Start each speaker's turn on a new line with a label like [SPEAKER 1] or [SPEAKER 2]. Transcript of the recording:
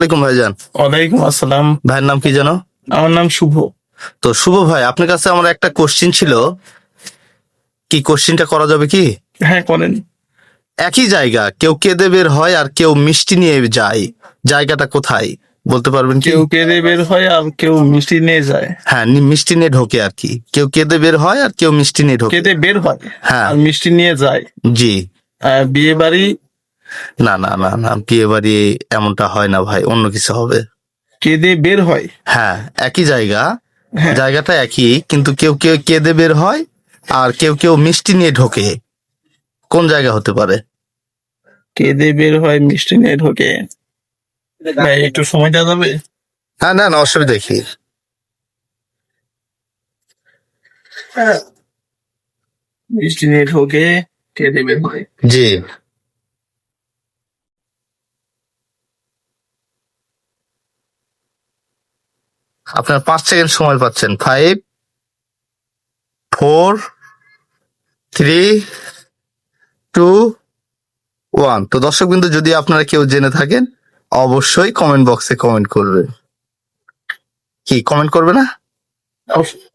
[SPEAKER 1] ওয়ালাইকুম ভাইজান।
[SPEAKER 2] ওয়ালাইকুম আসসালাম।
[SPEAKER 1] ভাইয়ের নাম কি জানো?
[SPEAKER 2] আমার নাম শুভ।
[SPEAKER 1] তো শুভ ভাই, আপনার কাছে আমার একটা কোশ্চিন ছিল, কি কোশ্চিনটা করা যাবে কি?
[SPEAKER 2] হ্যাঁ, করেন।
[SPEAKER 1] একই জায়গা, কেউ কেঁদে বের হয় আর কেউ মিষ্টি নিয়ে যায়, জায়গাটা কোথায় বলতে পারবেন কি?
[SPEAKER 2] কেউ কেঁদে বের হয় আর কেউ মিষ্টি নিয়ে যায়।
[SPEAKER 1] হ্যাঁ, মিষ্টি নিয়ে ঢোকে আর কি। কেউ কেঁদে বের হয় আর কেউ মিষ্টি নিয়ে ঢোকে।
[SPEAKER 2] কেঁদে বের হয়
[SPEAKER 1] হ্যাঁ।
[SPEAKER 2] আর মিষ্টি নিয়ে যায়।
[SPEAKER 1] জি।
[SPEAKER 2] বিয়ে বাড়ি।
[SPEAKER 1] না না না না, বিয়ে বাড়ি এমনটা হয় না ভাই, অন্য কিছু হবে।
[SPEAKER 2] কেঁদে বের হয়।
[SPEAKER 1] হ্যাঁ, একই জায়গা,
[SPEAKER 2] হ্যাঁ।
[SPEAKER 1] জায়গাটা একই, কিন্তু কেউ কেউ কেঁদে বের হয় আর কেউ কেউ মিষ্টি নিয়ে ঢোকে। কোন জায়গা হতে পারে?
[SPEAKER 2] কেঁদে বের হয় মিষ্টি নিয়ে ঢোকে। ভাই একটু সময় দেওয়া যাবে?
[SPEAKER 1] হ্যাঁ, না না, অসুবিধা কি?
[SPEAKER 2] মিষ্টি নিয়ে ঢোকে, কেঁদে বের হয়।
[SPEAKER 1] জি। আপনার 5 সেকেন্ড সময় পাচ্ছেন। 5, 4, 3, 2, 1। তো দর্শক বিন্দু, যদি আপনারা কেউ জেনে থাকেন অবশ্যই কমেন্ট বক্সে কমেন্ট করবে। কি কমেন্ট করবে না?
[SPEAKER 2] অবশ্যই।